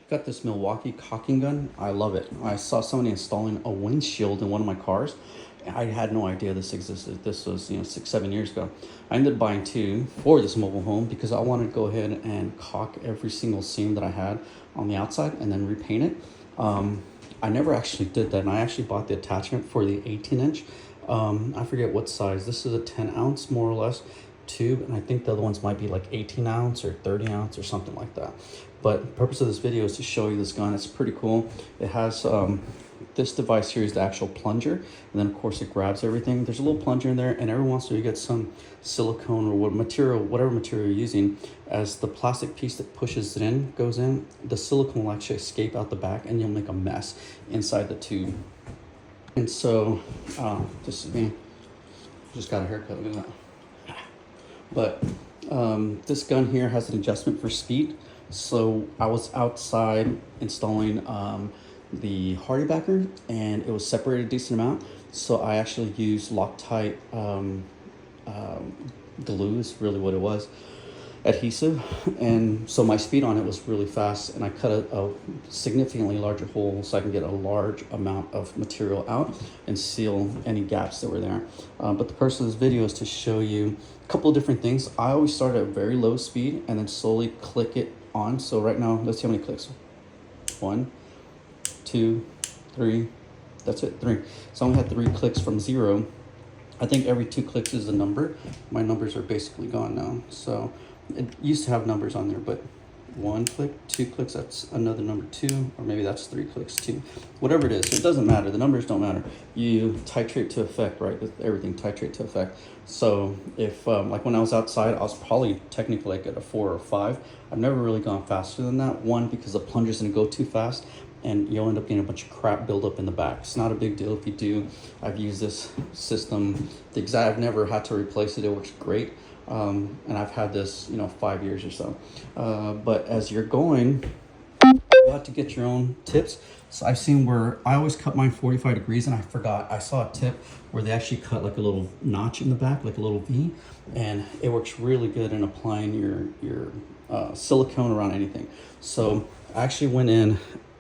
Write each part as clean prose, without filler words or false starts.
got this Milwaukee caulking gun. I love it. I saw somebody installing a windshield in one of my cars. I had no idea this existed. This was, 6, 7 years ago. I ended up buying two for this mobile home because I wanted to go ahead and caulk every single seam that I had on the outside and then repaint it. I never actually did that, and I actually bought the attachment for the 18-inch. I forget what size. This is a 10-ounce, more or less, tube, and I think the other ones might be like 18 ounce or 30 ounce or something like that. But the purpose of this video is to show you this gun. It's pretty cool. It has this device here is the actual plunger, and then of course it grabs everything. There's a little plunger in there, and every once in a while you get some silicone or whatever material you're using. As the plastic piece that pushes it in goes in, the silicone will actually escape out the back, and you'll make a mess inside the tube. And so, this is me. Just got a haircut. Look at that. But this gun here has an adjustment for speed. So I was outside installing the hardy backer, and it was separated a decent amount. So I actually used Loctite glue is really what it was, adhesive, and so my speed on it was really fast, and I cut a significantly larger hole so I can get a large amount of material out and seal any gaps that were there. But the purpose of this video is to show you a couple of different things. I always start at a very low speed and then slowly click it on. So right now, let's see how many clicks. 1, 2, 3. That's it, 3. So I only had 3 clicks from 0. I think every 2 clicks is a number. My numbers are basically gone now. So it used to have numbers on there, but 1 click, 2 clicks, that's another number 2, or maybe that's 3 clicks too. Whatever it is, it doesn't matter. The numbers don't matter. You titrate to effect, right? With everything, titrate to effect. So if, like when I was outside, I was probably technically like at a 4 or 5. I've never really gone faster than that. One, because the plunger's gonna go too fast, and you'll end up getting a bunch of crap build up in the back. It's not a big deal if you do. I've used this system. I've never had to replace it. It works great. And I've had this, 5 years or so. But as you're going, you have to get your own tips. So I've seen where I always cut mine 45 degrees, and I forgot. I saw a tip where they actually cut like a little notch in the back, like a little V, and it works really good in applying your silicone around anything. So I actually went in,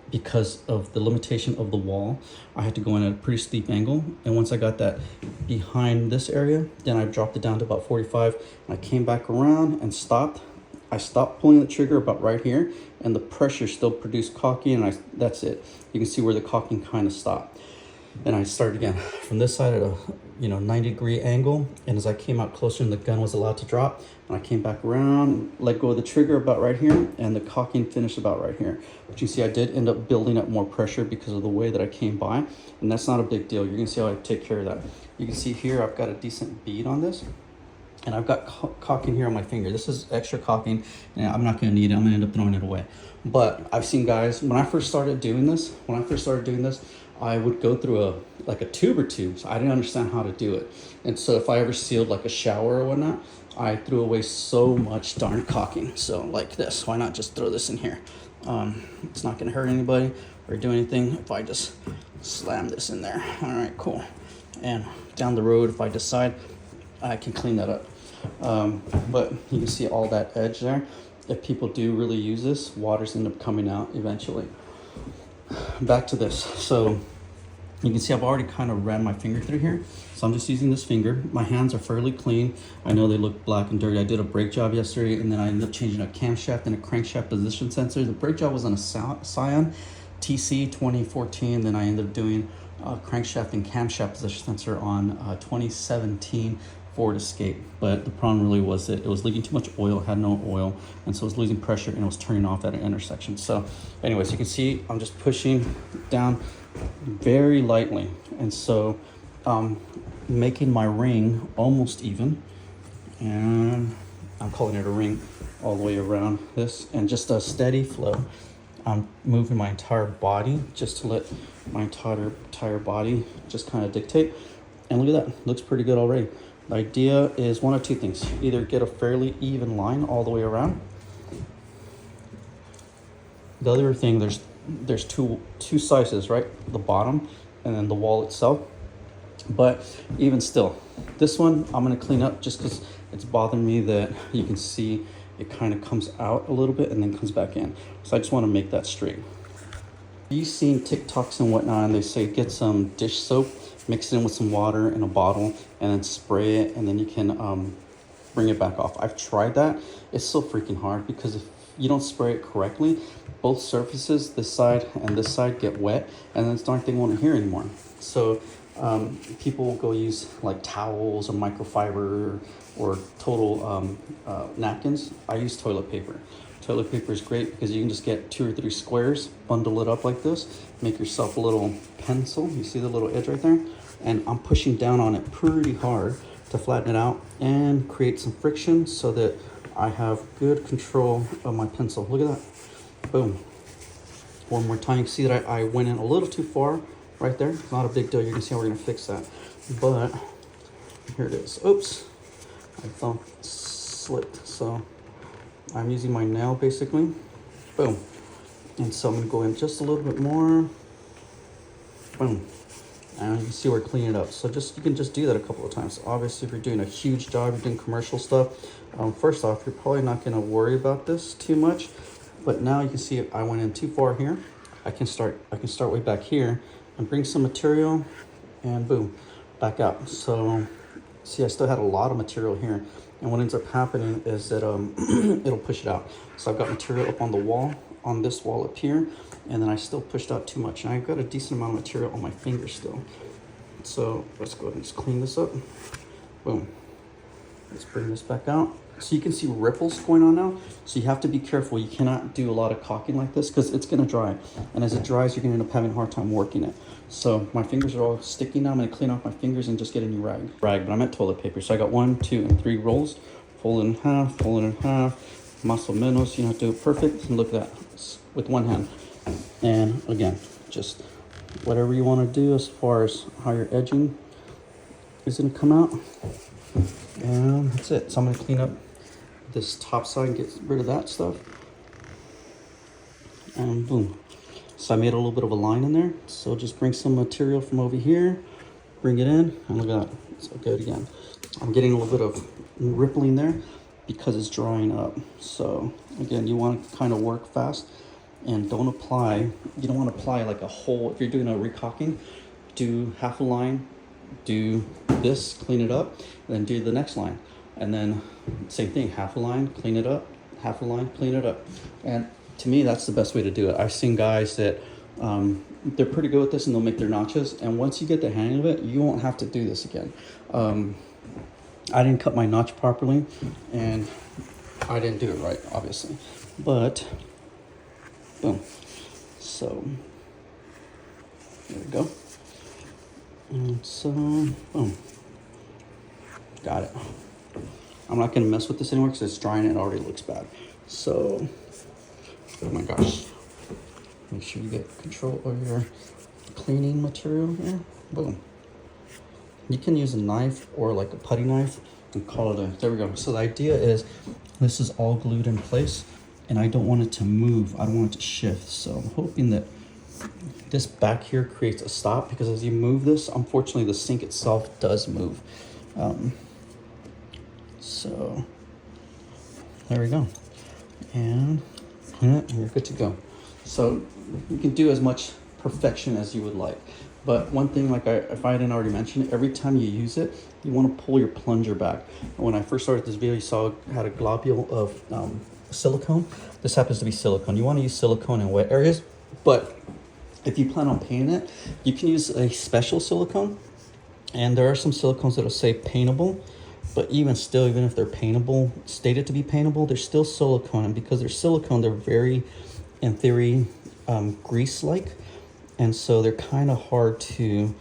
because of the limitation of the wall, I had to go in at a pretty steep angle. And once I got that behind this area, then I dropped it down to about 45. And I came back around and stopped. I stopped pulling the trigger about right here, and the pressure still produced caulking, and that's it. You can see where the caulking kind of stopped. And I started again from this side at a 90-degree angle, and as I came out closer and the gun was allowed to drop, and I came back around, let go of the trigger about right here, and the caulking finished about right here. But you see I did end up building up more pressure because of the way that I came by, and that's not a big deal. You're gonna see how I take care of that. You can see here I've got a decent bead on this, and I've got caulking here on my finger. This is extra caulking, and I'm not gonna need it. I'm gonna end up throwing it away. But I've seen guys, when I first started doing this, I would go through a tube or two, so I didn't understand how to do it. And so if I ever sealed like a shower or whatnot, I threw away so much darn caulking. So like this, why not just throw this in here? It's not gonna hurt anybody or do anything if I just slam this in there. All right, cool. And down the road, if I decide, I can clean that up. But you can see all that edge there. If people do really use this, waters end up coming out eventually. Back to this. So you can see I've already kind of ran my finger through here. So I'm just using this finger. My hands are fairly clean. I know they look black and dirty. I did a brake job yesterday, and then I ended up changing a camshaft and a crankshaft position sensor. The brake job was on a Scion TC 2014. Then I ended up doing a crankshaft and camshaft position sensor on 2017 Ford Escape. But the problem really was that it was leaking too much oil, had no oil, and so it was losing pressure, and it was turning off at an intersection. So anyways, you can see I'm just pushing down very lightly, and so making my ring almost even, and I'm calling it a ring all the way around this, and just a steady flow. I'm moving my entire body just to let my entire body just kind of dictate. And look at that, looks pretty good already. The idea is one of two things: either get a fairly even line all the way around. The other thing, there's two sizes, right? The bottom and then the wall itself. But even still, this one I'm gonna clean up just because it's bothering me that you can see it kind of comes out a little bit and then comes back in. So I just want to make that straight. You've seen TikToks and whatnot, and they say get some dish soap, mix it in with some water in a bottle, and then spray it, and then you can bring it back off. I've tried that. It's so freaking hard because if you don't spray it correctly, both surfaces, this side and this side, get wet, and then it's darn thing won't adhere anymore. So people will go use like towels or microfiber or total napkins. I use toilet paper. Toilet paper is great because you can just get 2 or 3 squares, bundle it up like this, make yourself a little pencil. You see the little edge right there? And I'm pushing down on it pretty hard to flatten it out and create some friction so that I have good control of my pencil. Look at that. Boom. One more time. You can see that I went in a little too far right there. It's not a big deal. You can see how we're going to fix that. But here it is. Oops. My thumb slipped. So I'm using my nail basically. Boom. And so I'm going to go in just a little bit more. Boom. And you can see we're cleaning it up. So you can just do that a couple of times. Obviously, if you're doing a huge job, you're doing commercial stuff, first off, you're probably not going to worry about this too much. But now you can see I went in too far here. I can start way back here and bring some material and boom, back out. So see, I still had a lot of material here. And what ends up happening is that it'll push it out. So I've got material up on the wall, on this wall up here, and then I still pushed out too much. And I've got a decent amount of material on my fingers still. So let's go ahead and just clean this up. Boom. Let's bring this back out. So you can see ripples going on now. So you have to be careful. You cannot do a lot of caulking like this because it's going to dry. And as it dries, you're going to end up having a hard time working it. So my fingers are all sticky now. I'm going to clean off my fingers and just get a new rag. But I'm at toilet paper. So I got 1, 2, and 3 rolls. Fold it in half, fold it in half. Más o menos. You don't have to do it perfect. And look at that. It's with one hand. And again, just whatever you want to do as far as how your edging is going to come out. And that's it. So I'm going to clean up this top side and get rid of that stuff. And boom. So I made a little bit of a line in there. So just bring some material from over here, bring it in, and look at that. So good again. I'm getting a little bit of rippling there because it's drying up. So again, you want to kind of work fast and don't apply. You don't want to apply like a whole, if you're doing a recaulking, do half a line, do this, clean it up, and then do the next line. And then same thing, half a line, clean it up, half a line, clean it up. And to me, that's the best way to do it. I've seen guys that they're pretty good with this and they'll make their notches. And once you get the hang of it, you won't have to do this again. I didn't cut my notch properly and I didn't do it right, obviously. But, boom. So, there we go. And so, boom. Got it. I'm not going to mess with this anymore because it's drying and it already looks bad. So, oh my gosh. Make sure you get control of your cleaning material here. Boom. You can use a knife or like a putty knife and call it a, there we go. So the idea is this is all glued in place and I don't want it to move. I don't want it to shift. So I'm hoping that this back here creates a stop because as you move this, unfortunately the sink itself does move. So there we go. And clean it and you're good to go. So you can do as much perfection as you would like. But one thing, like if I didn't already mention, every time you use it, you want to pull your plunger back. When I first started this video, you saw it had a globule of silicone. This happens to be silicone. You want to use silicone in wet areas, but if you plan on painting it, you can use a special silicone. And there are some silicones that'll say paintable, but even still, even if they're paintable, stated to be paintable, they're still silicone. And because they're silicone, they're very, in theory, grease-like. And so they're kind of hard to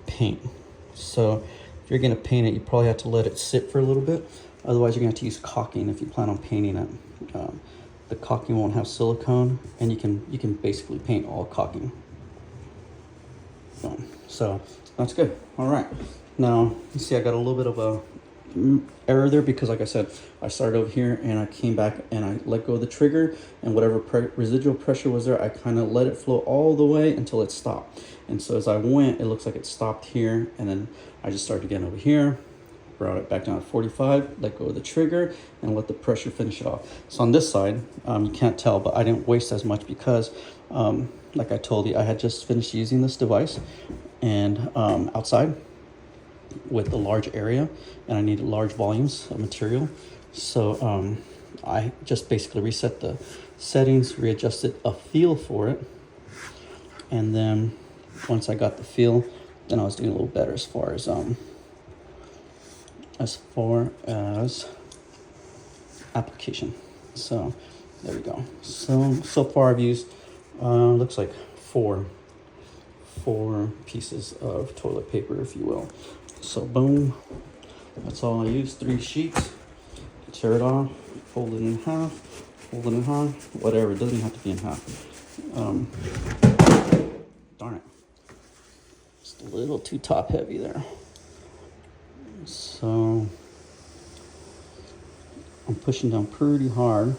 paint. So if you're going to paint it, you probably have to let it sit for a little bit. Otherwise, you're going to have to use caulking if you plan on painting it. The caulking won't have silicone, and you can basically paint all caulking. So that's good. All right. Now, you see I got a little bit of a error there because like I said, I started over here and I came back and I let go of the trigger and whatever residual pressure was there, I kind of let it flow all the way until it stopped. And so as I went, it looks like it stopped here and then I just started again over here. brought it back down to 45, let go of the trigger, and let the pressure finish it off. So on this side, you can't tell, but I didn't waste as much because, like I told you, I had just finished using this device and outside with a large area, and I needed large volumes of material. So I just basically reset the settings, readjusted a feel for it, and then once I got the feel, then I was doing a little better as far as application. So there we go. So far I've used looks like four pieces of toilet paper, if you will. So boom, that's all I use. 3 sheets. Tear it off, fold it in half, whatever. It doesn't have to be in half. Darn it, just a little too top heavy there. So I'm pushing down pretty hard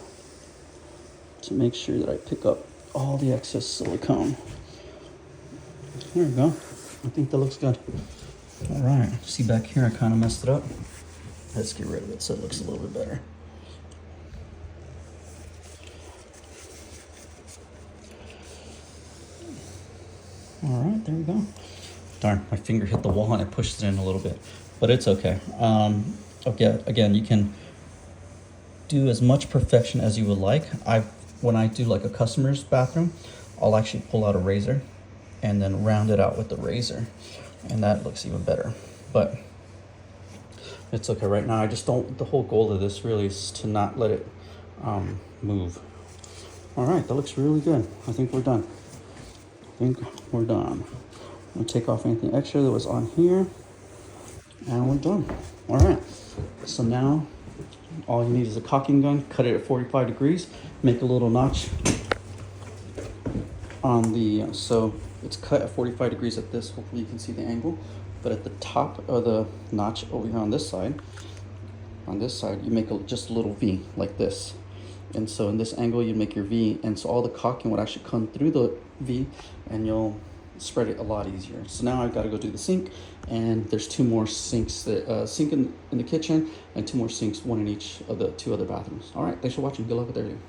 to make sure that I pick up all the excess silicone. There we go. I think that looks good. All right, see back here, I kind of messed it up. Let's get rid of it so it looks a little bit better. All right, there we go. Darn, my finger hit the wall and I pushed it in a little bit, but it's okay. Okay, again, you can do as much perfection as you would like. When I do like a customer's bathroom, I'll actually pull out a razor and then round it out with the razor, and that looks even better. But it's okay right now. I just don't, the whole goal of this really is to not let it move. All right, that looks really good. I think we're done. I'm gonna take off anything extra that was on here, and we're done. All right, so now all you need is a caulking gun. Cut it at 45 degrees, make a little notch on the, so it's cut at 45 degrees at this, hopefully you can see the angle, but at the top of the notch over here on this side, you make just a little V like this. And so in this angle, you make your V, and so all the caulking would actually come through the V, and you'll spread it a lot easier. So now I've got to go do the sink, and there's 2 more sinks, sink in the kitchen, and 2 more sinks, one in each of the 2 other bathrooms. All right, thanks for watching. Good luck with everything.